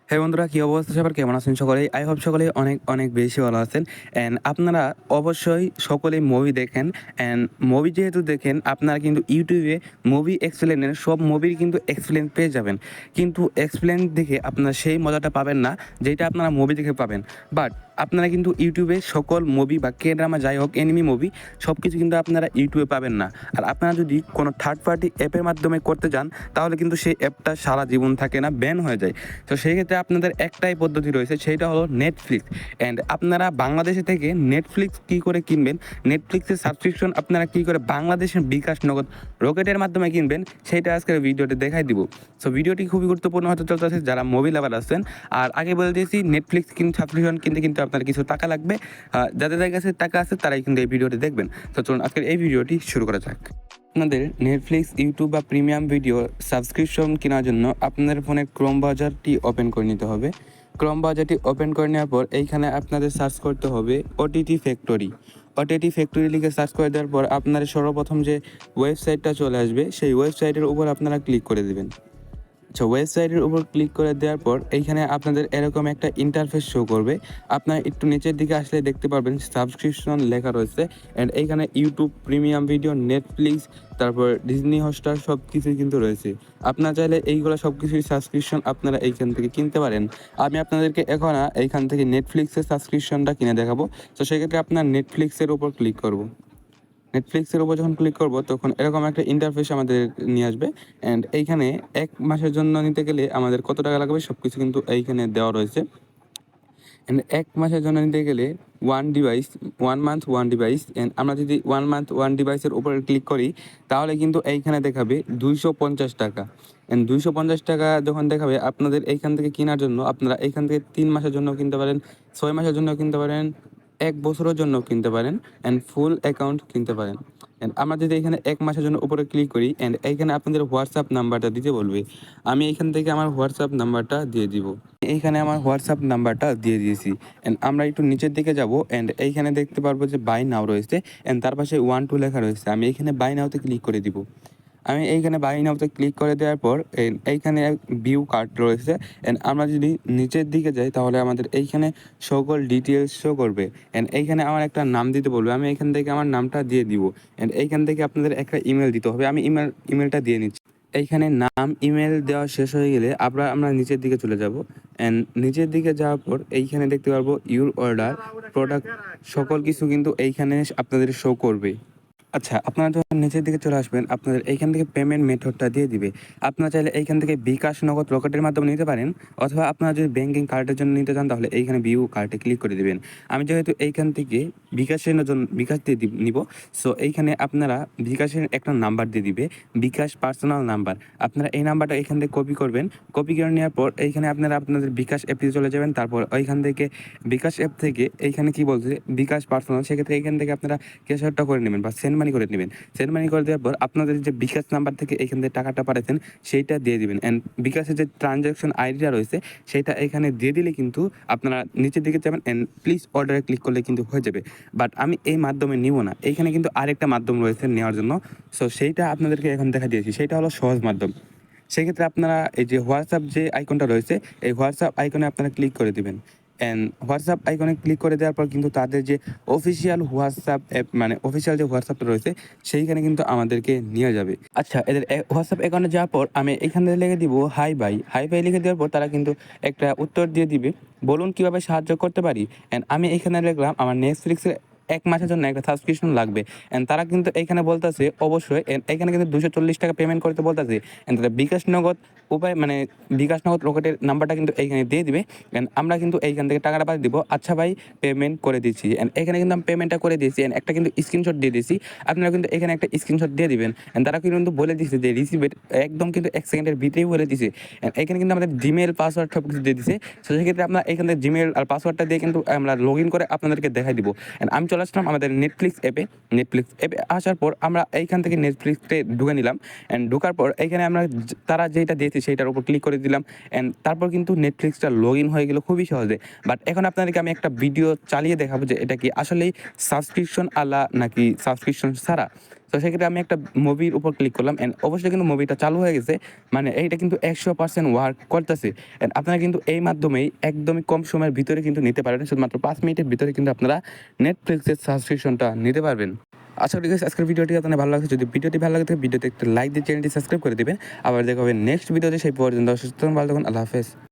হ্যাঁ বন্ধুরা, কি অবস্থা সবার? কেমন আছেন সকলেই? আই হোপ সকলেই অনেক অনেক বেশি ভালো আছেন। অ্যান্ড আপনারা অবশ্যই সকলেই মুভি দেখেন। অ্যান্ড মুভি যেহেতু দেখেন, আপনারা কিন্তু ইউটিউবে মুভি এক্সপ্লেনের সব মুভির কিন্তু এক্সপ্লেন পেয়ে যাবেন। কিন্তু এক্সপ্লেন দেখে আপনারা সেই মজাটা পাবেন না যেটা আপনারা মুভি দেখে পাবেন। বাট আপনারা কিন্তু ইউটিউবে সকল মুভি বা কে ড্রামা যাই হোক, এনিমি মুভি সব কিছু কিন্তু আপনারা ইউটিউবে পাবেন না। আর আপনারা যদি কোনো থার্ড পার্টি অ্যাপের মাধ্যমে করতে যান, তাহলে কিন্তু সেই অ্যাপটা সারা জীবন থাকে না, ব্যান হয়ে যায়। তো সেই ক্ষেত্রে আপনাদের একটাই পদ্ধতি রয়েছে, সেইটা হলো নেটফ্লিক্স। অ্যান্ড আপনারা বাংলাদেশে থেকে নেটফ্লিক্স কী করে কিনবেন, নেটফ্লিক্সের সাবস্ক্রিপশন আপনারা কী করে বাংলাদেশের বিকাশ নগদ রকেটের মাধ্যমে কিনবেন, সেইটা আজকের ভিডিওতে দেখাই দিব। সো ভিডিওটি খুবই গুরুত্বপূর্ণ হতে চলতেছে যারা মোবাইল লাভার আছেন। আর আগে বলে দিয়েছি, নেটফ্লিক্স সাবস্ক্রিপশন কিনতে কিন্তু আপনার কিছু টাকা লাগবে। যাদের কাছে টাকা আছে তারাই কিন্তু এই ভিডিওটি দেখবেন। তো চলুন আজকের এই ভিডিওটি শুরু করা যাক। আপনাদের নেটফ্লিক্স, ইউটিউব বা প্রিমিয়াম ভিডিও সাবস্ক্রিপশন কেনার জন্য আপনাদের ফোনে ক্রোম ব্রাউজারটি ওপেন করে নিতে হবে। ক্রোম ব্রাউজারটি ওপেন করে নেওয়ার পর এইখানে আপনাদের সার্চ করতে হবে ওটিটি ফ্যাক্টরি। ওটিটি ফ্যাক্টরি লিখে সার্চ করে দেওয়ার পর আপনাদের সর্বপ্রথম যে ওয়েবসাইটটা চলে আসবে, সেই ওয়েবসাইটের উপর আপনারা ক্লিক করে দেবেন। আচ্ছা, ওয়েবসাইটের উপর ক্লিক করে দেওয়ার পর এইখানে আপনাদের এরকম একটা ইন্টারফেস শো করবে। আপনার একটু নিচের দিকে আসলে দেখতে পারবেন সাবস্ক্রিপশন লেখা রয়েছে। অ্যান্ড এইখানে ইউটিউব প্রিমিয়াম ভিডিও, নেটফ্লিক্স, তারপর ডিজনি হটস্টার সব কিছুই কিন্তু রয়েছে। আপনারা চাইলে এইগুলো সব কিছুই সাবস্ক্রিপশন আপনারা এইখান থেকে কিনতে পারেন। আমি আপনাদেরকে এখন এইখান থেকে নেটফ্লিক্সের সাবস্ক্রিপশনটা কিনে দেখাবো। তো সেক্ষেত্রে আপনার নেটফ্লিক্সের উপর ক্লিক করব। নেটফ্লিক্সের উপর যখন ক্লিক করব, তখন এরকম একটা ইন্টারফেস আমাদের নিয়ে আসবে। অ্যান্ড এইখানে 1 মাসের জন্য নিতে গেলে আমাদের কত টাকা লাগবে সব কিছু কিন্তু এইখানে দেওয়া রয়েছে। অ্যান্ড 1 মাসের জন্য নিতে গেলে 1 ডিভাইস, 1 মান্থ 1 ডিভাইস। অ্যান্ড আমরা যদি 1 মান্থ 1 ডিভাইসের উপরে ক্লিক করি, তাহলে কিন্তু এইখানে দেখাবে 250 টাকা। অ্যান্ড 250 টাকা যখন দেখাবে, আপনাদের এইখান থেকে কেনার জন্য আপনারা এইখান থেকে 3 মাসের জন্য কিনতে পারেন, 6 মাসের জন্য কিনতে পারেন, 1 বছরের জন্য কিনতে পারেন, অ্যান্ড ফুল অ্যাকাউন্ট কিনতে পারেন। অ্যান্ড আমরা যদি এখানে 1 মাসের জন্য উপরে ক্লিক করি, অ্যান্ড এইখানে আপনাদের হোয়াটসঅ্যাপ নাম্বারটা দিতে বলবে। আমি এইখান থেকে আমার হোয়াটসঅ্যাপ নাম্বারটা দিয়ে দিব। এইখানে আমার হোয়াটসঅ্যাপ নাম্বারটা দিয়ে দিয়েছি। অ্যান্ড আমরা একটু নিচের দিকে যাব। অ্যান্ড এইখানে দেখতে পারবো যে বাই নাও রয়েছে। অ্যান্ড তার পাশে 1 2 লেখা রয়েছে। আমি এইখানে বাই নাওতে ক্লিক করে দিব। আমি এইখানে বাই নাওতে ক্লিক করে দেওয়ার পর এইখানে ভিউ কার্ড রয়েছে। অ্যান্ড আমরা যদি নিচের দিকে যাই, তাহলে আমাদের এইখানে সকল ডিটেলস শো করবে। অ্যান্ড এইখানে আমার একটা নাম দিতে বলবে। আমি এইখান থেকে আমার নামটা দিয়ে দিব। অ্যান্ড এইখান থেকে আপনাদের একটা ইমেল দিতে হবে। আমি ইমেলটা দিয়ে নিচ্ছি। এইখানে নাম, ইমেল দেওয়া শেষ হয়ে গেলে আমরা নিচের দিকে চলে যাব। অ্যান্ড নিচের দিকে যাওয়ার পর এইখানে দেখতে পারবো ইউর অর্ডার, প্রোডাক্ট, সকল কিছু কিন্তু এইখানে আপনাদের শো করবে। আচ্ছা, আপনারা যখন নিচের দিকে চলে আসবেন, আপনাদের এইখান থেকে পেমেন্ট মেথডটা দিয়ে দিবে। আপনারা চাইলে এইখান থেকে বিকাশ, নগদ, রকেটের মাধ্যমে নিতে পারেন, অথবা আপনারা যদি ব্যাংকিং কার্ডের জন্য নিতে চান, তাহলে এইখানে ভিউ কার্ডে ক্লিক করে দিবেন। আমি যেহেতু এইখান থেকে বিকাশের জন্য বিকাশ দিয়ে নিব, সো এইখানে আপনারা বিকাশের একটা নাম্বার দিয়ে দিবে, বিকাশ পার্সোনাল নাম্বার। আপনারা এই নাম্বারটা এখান থেকে কপি করবেন। কপি করে নেওয়ার পর এইখানে আপনারা আপনাদের বিকাশ অ্যাপে চলে যাবেন। তারপর ওইখান থেকে বিকাশ অ্যাপ থেকে এইখানে কি বলছে, বিকাশ পার্সোনাল, সেক্ষেত্রে এইখান থেকে আপনারা ক্যাশ আউটটা করে নেবেন বা সেন্ড মানি করে নেবেন। সেন্ড মানি করে দেওয়ার পর আপনাদের যে বিকাশ নাম্বার থেকে এইখান থেকে টাকাটা পাঠাচ্ছেন, সেইটা দিয়ে দিবেন। অ্যান্ড বিকাশের যে ট্রানজ্যাকশন আইডিটা রয়েছে, সেইটা এখানে দিয়ে দিলে কিন্তু আপনারা নিচের দিকে যাবেন। অ্যান্ড প্লিজ অর্ডারে ক্লিক করলে কিন্তু হয়ে যাবে। বাট আমি এই মাধ্যমে নিব না, এইখানে কিন্তু আরেকটা মাধ্যম রয়েছে নেওয়ার জন্য। সো সেইটা আপনাদেরকে এখন দেখা দিয়েছি, সেইটা হলো সহজ মাধ্যম। সেক্ষেত্রে আপনারা এই যে হোয়াটসঅ্যাপ যে আইকনটা রয়েছে, এই হোয়াটসঅ্যাপ আইকনে আপনারা ক্লিক করে দিবেন। অ্যান্ড হোয়াটসঅ্যাপ আইকনে ক্লিক করে দেওয়ার পর কিন্তু তাদের যে অফিসিয়াল হোয়াটসঅ্যাপ অ্যাপ, মানে অফিসিয়াল যে হোয়াটসঅ্যাপটা রয়েছে, সেইখানে কিন্তু আমাদেরকে নিয়ে যাবে। আচ্ছা, এদের হোয়াটসঅ্যাপ অ্যাকাউন্টে যাওয়ার পর আমি এখানে লিখে দিব হাই ভাই। হাই ভাই লিখে দেওয়ার পর তারা কিন্তু একটা উত্তর দিয়ে দিবে, বলুন কীভাবে সাহায্য করতে পারি। অ্যান্ড আমি এখানে লিখলাম আমার নেটফ্লিক্সের 1 মাসের জন্য একটা সাবস্ক্রিপশন লাগবে। অ্যান্ড তারা কিন্তু এইখানে বলতেছে অবশ্যই, এখানে কিন্তু 240 টাকা পেমেন্ট করতে বলতেছে। অ্যান্ড তাদের বিকাশ নগদ উপায়, মানে বিকাশ নগদ রকেটের নাম্বারটা কিন্তু এইখানে দিয়ে দিবে। অ্যান্ড আমরা কিন্তু এইখান থেকে টাকাটা পাঠিয়ে দিব। আচ্ছা ভাই, পেমেন্ট করে দিচ্ছি। অ্যান্ড এখানে কিন্তু আমি পেমেন্টটা করে দিয়েছি। অ্যান্ড একটা কিন্তু স্ক্রিনশট দিয়ে দিয়েছি। আপনারা কিন্তু এখানে একটা স্ক্রিনশট দিয়ে দিবেন। অ্যান্ড তারা কিন্তু বলে দিচ্ছে যে রিসিভের একদম কিন্তু 1 সেকেন্ডের ভিতরেই বলে দিছে। এখানে কিন্তু আমাদের জিমেল, পাসওয়ার্ড সব কিছু দিয়ে দিছে। সো সেক্ষেত্রে আপনার এখান থেকে জিমেল আর পাসওয়ার্ডটা দিয়ে কিন্তু আমরা লগ ইন করে আপনাদেরকে দেখাই দিব। অ্যান্ড আমি চলে আসলাম আমাদের নেটফ্লিক্স অ্যাপে। নেটফ্লিক্স অ্যাপে আসার পর আমরা এইখান থেকে নেটফ্লিক্সে ঢুকে নিলাম। অ্যান্ড ঢোকার পর এইখানে আমরা তারা যেটা দিয়েছে সেইটার উপর ক্লিক করে দিলাম। অ্যান্ড তারপর কিন্তু নেটফ্লিক্সটা লগ ইন হয়ে গেল খুবই সহজে। বাট এখন আপনাদেরকে আমি একটা ভিডিও চালিয়ে দেখাবো যে এটা কি আসলেই সাবস্ক্রিপশন আলা নাকি সাবস্ক্রিপশন ছাড়া। তো তো সেক্ষেত্রে আমি একটা মুভির উপর ক্লিক করলাম অ্যান্ড অবশ্যই কিন্তু মুভিটা চালু হয়ে গেছে। মানে এইটা কিন্তু 100% ওয়ার্ক করতেছে। অ্যান্ড আপনারা কিন্তু এই মাধ্যমেই একদমই কম সময়ের ভিতরে কিন্তু নিতে পারেন। শুধুমাত্র 5 মিনিটের ভিতরে কিন্তু আপনারা নেটফ্লিক্সের সাবস্ক্রিপশনটা নিতে পারবেন। আশা করি গাইস আজকের ভিডিওটি আপনাদের ভালো লাগছে। যদি ভিডিওটি ভালো লাগে, ভিডিওতে একটা লাইক দিয়ে চ্যানেলটি সাবস্ক্রাইব করে দিবেন। আবার দেখা হবে নেক্সট ভিডিওতে। সেই পর্যন্ত সুস্থ থাকুন, ভালো থাকুন। আল্লাহ হাফেজ।